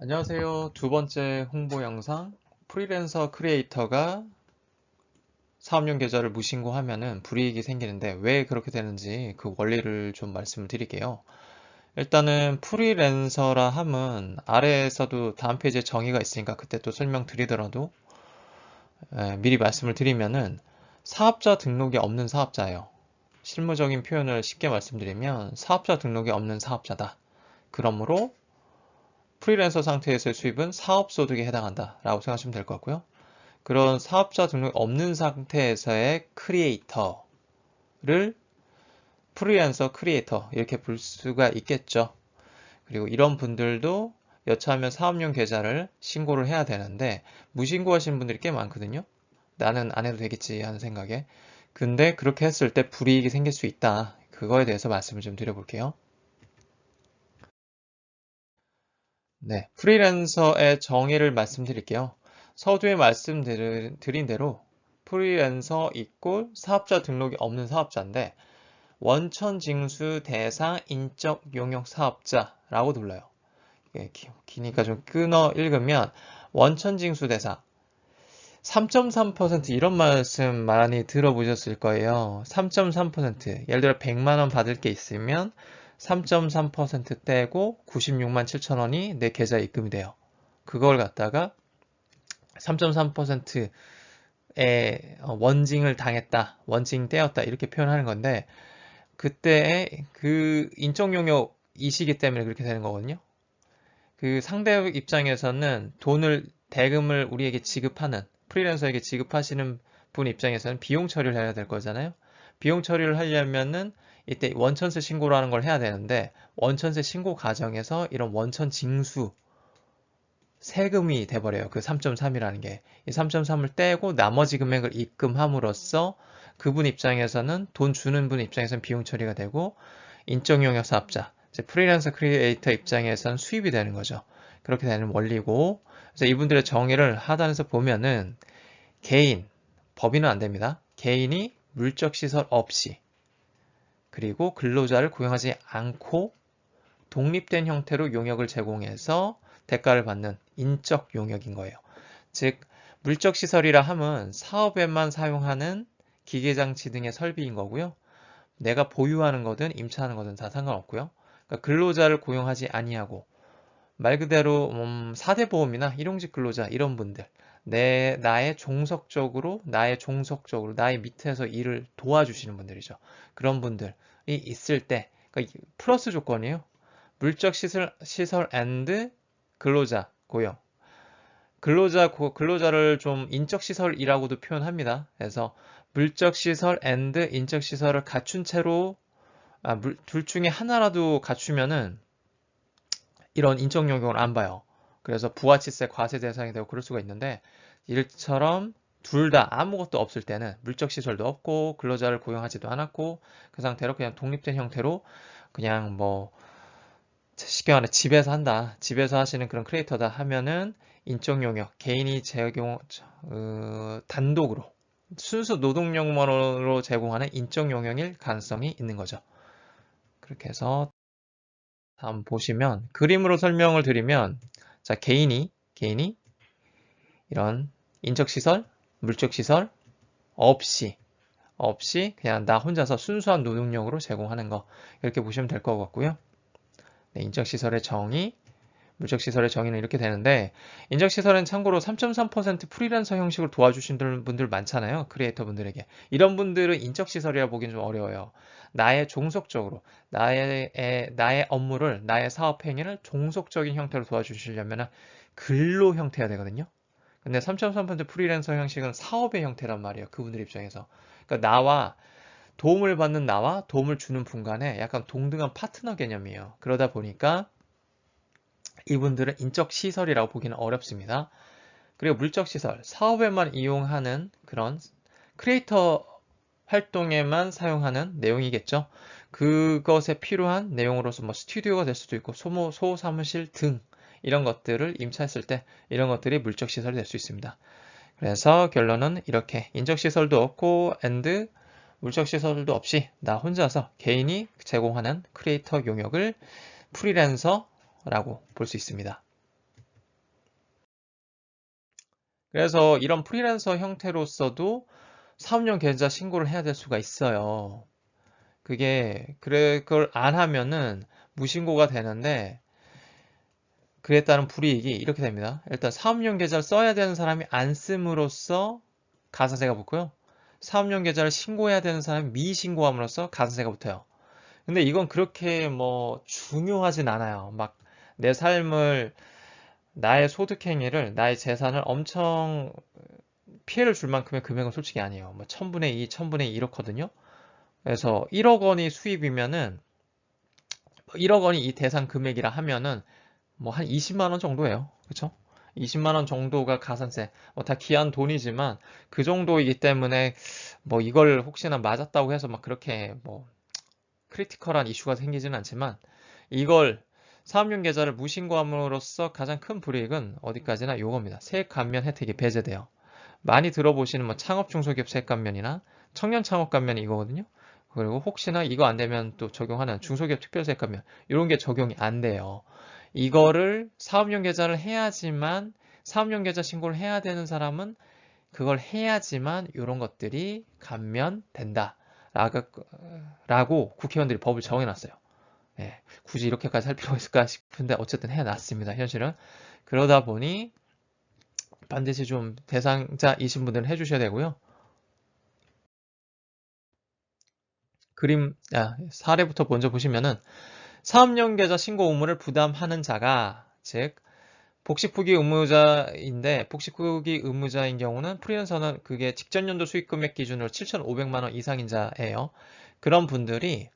안녕하세요. 두 번째 홍보 영상, 프리랜서 크리에이터가 사업용 계좌를 무신고하면은 불이익이 생기는데 왜 그렇게 되는지 그 원리를 좀 말씀을 드릴게요. 일단은 프리랜서라 함은 아래에서도 다음 페이지에 정의가 있으니까 그때 또 설명드리더라도 미리 말씀을 드리면은 사업자 등록이 없는 사업자예요. 실무적인 표현을 쉽게 말씀드리면 사업자 등록이 없는 사업자다. 그러므로 프리랜서 상태에서의 수입은 사업소득에 해당한다 라고 생각하시면 될 것 같고요. 그런 사업자 등록이 없는 상태에서의 크리에이터를 프리랜서 크리에이터 이렇게 볼 수가 있겠죠. 그리고 이런 분들도 여차하면 사업용 계좌를 신고를 해야 되는데 무신고하시는 분들이 꽤 많거든요. 나는 안 해도 되겠지 하는 생각에. 근데 그렇게 했을 때 불이익이 생길 수 있다. 그거에 대해서 말씀을 좀 드려볼게요. 네, 프리랜서의 정의를 말씀드릴게요. 서두에 말씀드린 대로 프리랜서 이꼴 사업자 등록이 없는 사업자인데 원천 징수 대상 인적 용역 사업자라고 불러요. 기니까 좀 끊어 읽으면 원천 징수 대상 3.3% 이런 말씀 많이 들어보셨을 거예요. 3.3% 예를 들어 100만 원 받을 게 있으면 3.3% 떼고 96만 7천 원이 내 계좌에 입금이 돼요. 그걸 갖다가 3.3%의 원징을 당했다, 원징 떼었다 이렇게 표현하는 건데 그때의 그 인적 용역이시기 때문에 그렇게 되는 거거든요. 그 상대 입장에서는 대금을 우리에게 지급하는 프리랜서에게 지급하시는 분 입장에서는 비용 처리를 해야 될 거잖아요. 비용 처리를 하려면은 이때 원천세 신고를 하는 걸 해야 되는데 원천세 신고 과정에서 이런 원천 징수 세금이 돼버려요. 그 3.3이라는 게. 이 3.3을 떼고 나머지 금액을 입금함으로써 그분 입장에서는 돈 주는 분 입장에서는 비용 처리가 되고 인적 용역 사업자, 프리랜서 크리에이터 입장에서는 수입이 되는 거죠. 그렇게 되는 원리고 그래서 이분들의 정의를 하단에서 보면은 개인, 법인은 안 됩니다. 개인이 물적 시설 없이 그리고 근로자를 고용하지 않고 독립된 형태로 용역을 제공해서 대가를 받는 인적 용역인 거예요. 즉 물적 시설이라 함은 사업에만 사용하는 기계장치 등의 설비인 거고요. 내가 보유하는 거든 임차하는 거든 다 상관없고요. 그러니까 근로자를 고용하지 아니하고 말 그대로 4대 보험이나 일용직 근로자 이런 분들 나의 종속적으로 나의 밑에서 일을 도와주시는 분들이죠. 그런 분들이 있을 때 그러니까 플러스 조건이에요. 물적 시설 앤드 근로자 고용. 근로자를 좀 인적 시설이라고도 표현합니다. 그래서 물적 시설 앤드 인적 시설을 갖춘 채로 둘 중에 하나라도 갖추면은 이런 인적 용역을 안 봐요. 그래서 부가치세 과세 대상이 되고 그럴 수가 있는데 이처럼 둘 다 아무것도 없을 때는 물적 시설도 없고 근로자를 고용하지도 않았고 그 상태로 그냥 독립된 형태로 그냥 뭐 쉽게 말해 집에서 한다. 집에서 하시는 그런 크리에이터다 하면은 인적 용역, 개인이 단독으로 순수 노동력만으로 제공하는 인적 용역일 가능성이 있는 거죠. 그렇게 해서 다음 보시면 그림으로 설명을 드리면 자 개인이 이런 인적 시설, 물적 시설 없이 그냥 나 혼자서 순수한 노동력으로 제공하는 거 이렇게 보시면 될 것 같고요. 네, 인적 시설의 정의 물적시설의 정의는 이렇게 되는데 인적시설은 참고로 3.3% 프리랜서 형식으로 도와주시는 분들 많잖아요. 크리에이터 분들에게. 이런 분들은 인적시설이라 보기는 좀 어려워요. 나의 종속적으로 나의 업무를 나의 사업 행위를 종속적인 형태로 도와주시려면 근로 형태가 되거든요. 근데 3.3% 프리랜서 형식은 사업의 형태란 말이에요. 그분들 입장에서. 그러니까 도움을 받는 나와 도움을 주는 분 간에 약간 동등한 파트너 개념이에요. 그러다 보니까 이분들은 인적 시설이라고 보기는 어렵습니다. 그리고 물적 시설, 사업에만 이용하는 그런 크리에이터 활동에만 사용하는 내용이겠죠. 그것에 필요한 내용으로서 뭐 스튜디오가 될 수도 있고 소사무실 등 이런 것들을 임차했을 때 이런 것들이 물적 시설이 될 수 있습니다. 그래서 결론은 이렇게 인적 시설도 없고 물적 시설도 없이 나 혼자서 개인이 제공하는 크리에이터 용역을 프리랜서라고 볼 수 있습니다. 그래서 이런 프리랜서 형태로서도 사업용 계좌 신고를 해야 될 수가 있어요. 그걸 안 하면은 무신고가 되는데, 그에 따른 불이익이 이렇게 됩니다. 일단 사업용 계좌를 써야 되는 사람이 안 씀으로써 가산세가 붙고요. 사업용 계좌를 신고해야 되는 사람이 미신고함으로써 가산세가 붙어요. 근데 이건 그렇게 뭐 중요하진 않아요. 막 내 삶을, 나의 소득 행위를, 나의 재산을 엄청 피해를 줄 만큼의 금액은 솔직히 아니에요. 뭐 1000분의 2, 1000분의 2 이렇거든요. 그래서 1억 원이 수입이면은 1억 원이 이 대상 금액이라 하면은 뭐 한 20만 원 정도예요. 그쵸? 20만 원 정도가 가산세. 뭐 다 귀한 돈이지만 그 정도이기 때문에 뭐 이걸 혹시나 맞았다고 해서 막 그렇게 뭐 크리티컬한 이슈가 생기지는 않지만, 이걸 사업용 계좌를 무신고함으로써 가장 큰 불이익은 어디까지나 요겁니다. 세액 감면 혜택이 배제돼요. 많이 들어보시는 뭐 창업 중소기업 세액 감면이나 청년 창업 감면이 이거거든요. 그리고 혹시나 이거 안 되면 또 적용하는 중소기업 특별세액 감면, 이런 게 적용이 안 돼요. 이거를 사업용 계좌를 해야지만, 사업용 계좌 신고를 해야 되는 사람은 그걸 해야지만 이런 것들이 감면된다 라고 국회의원들이 법을 정해놨어요. 예, 굳이 이렇게까지 할 필요가 있을까 싶은데 어쨌든 해놨습니다. 현실은. 그러다 보니 반드시 좀 대상자이신 분들은 해주셔야 되고요. 사례부터 먼저 보시면은, 사업용 계좌 신고 의무를 부담하는 자가, 즉 복식후기 의무자인데, 복식후기 의무자인 경우는 프리랜서는 그게 직전 연도 수익 금액 기준으로 7,500만 원 이상인 자예요. 그런 분들이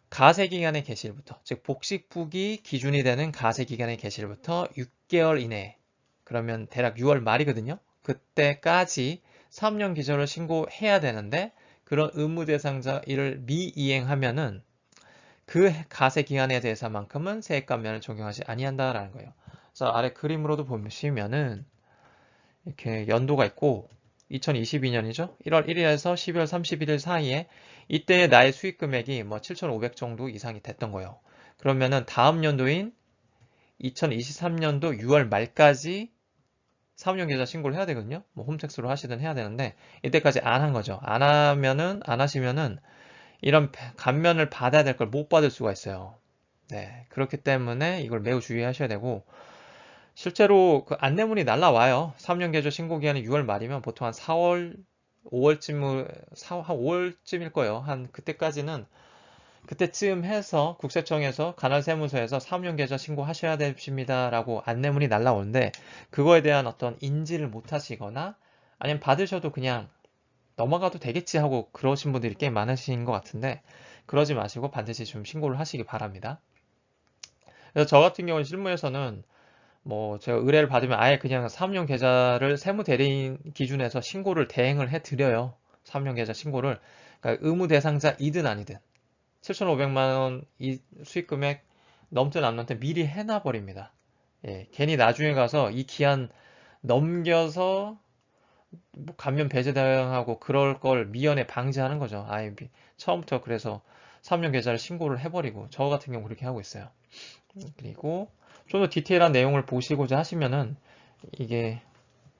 가세기간의 개시일부터, 즉 복식후기 기준이 되는 가세기간의 개시일부터 6개월 이내, 그러면 대략 6월 말이거든요. 그때까지 사업용 계좌를 신고해야 되는데, 그런 의무 대상자 이를 미이행하면은 그 가세 기간에 대해서만큼은 세액 감면을 적용하지 아니한다라는 거예요. 그래서 아래 그림으로도 보시면은 이렇게 연도가 있고, 2022년이죠. 1월 1일에서 12월 31일 사이에 이때의 나의 수익 금액이 뭐 7,500 정도 이상이 됐던 거예요. 그러면은 다음 연도인 2023년도 6월 말까지 사업용 계좌 신고를 해야 되거든요. 뭐 홈택스로 하시든 해야 되는데, 이때까지 안 한 거죠. 안 하시면은 이런 감면을 받아야 될 걸 못 받을 수가 있어요. 네, 그렇기 때문에 이걸 매우 주의하셔야 되고, 실제로 그 안내문이 날라와요. 3년 계좌 신고 기한이 6월 말이면 보통 한 4월, 5월쯤, 한 5월쯤일 거예요. 한 그때까지는, 그때쯤 해서 국세청에서 관할세무서에서 3년 계좌 신고하셔야 됩니다라고 안내문이 날라오는데, 그거에 대한 어떤 인지를 못 하시거나 아니면 받으셔도 그냥 넘어가도 되겠지 하고 그러신 분들이 꽤 많으신 것 같은데, 그러지 마시고 반드시 좀 신고를 하시기 바랍니다. 그래서 저 같은 경우는 실무에서는 뭐 제가 의뢰를 받으면 아예 그냥 사업용 계좌를 세무대리인 기준에서 신고를 대행을 해드려요. 사업용 계좌 신고를. 그러니까 의무 대상자이든 아니든 7,500만 원 이 수익금액 넘든 안 넘든 미리 해놔버립니다. 예, 괜히 나중에 가서 이 기한 넘겨서 뭐 감면 배제당하고 그럴 걸 미연에 방지하는 거죠. 아예 처음부터. 그래서 사업용 계좌를 신고를 해버리고, 저 같은 경우 그렇게 하고 있어요. 그리고 좀 더 디테일한 내용을 보시고자 하시면은, 이게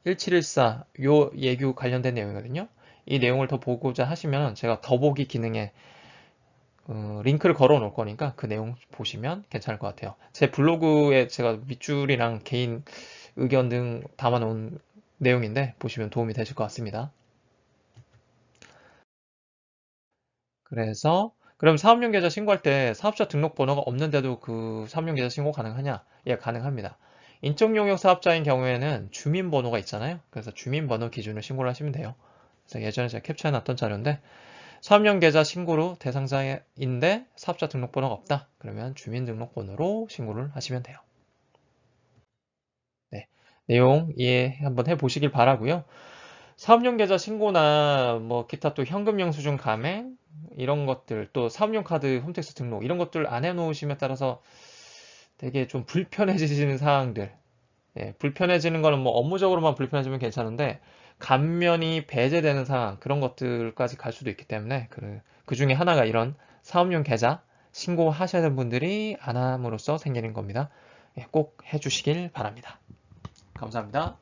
1714 요 예규 관련된 내용이거든요. 이 내용을 더 보고자 하시면 제가 더보기 기능에 링크를 걸어 놓을 거니까 그 내용 보시면 괜찮을 것 같아요. 제 블로그에 제가 밑줄이랑 개인 의견 등 담아 놓은 내용인데 보시면 도움이 되실 것 같습니다. 그래서 그럼 사업용 계좌 신고할 때 사업자 등록번호가 없는데도 그 사업용 계좌 신고 가능하냐? 예, 가능합니다. 인적 용역 사업자인 경우에는 주민번호가 있잖아요. 그래서 주민번호 기준으로 신고를 하시면 돼요. 그래서 예전에 제가 캡처해 놨던 자료인데, 사업용 계좌 신고로 대상자인데 사업자 등록번호가 없다. 그러면 주민등록번호로 신고를 하시면 돼요. 네, 내용 이해 한번 해보시길 바라고요. 사업용 계좌 신고나 뭐 기타 또 현금 영수증 감행 이런 것들, 또 사업용 카드 홈택스 등록 이런 것들 안 해놓으시면 따라서 되게 좀 불편해지시는 사항들, 예, 불편해지는 거는 뭐 업무적으로만 불편해지면 괜찮은데 감면이 배제되는 상황, 그런 것들까지 갈 수도 있기 때문에 그 중에 하나가 이런 사업용 계좌 신고하셔야 되는 분들이 안 함으로써 생기는 겁니다. 예, 꼭 해주시길 바랍니다. 감사합니다.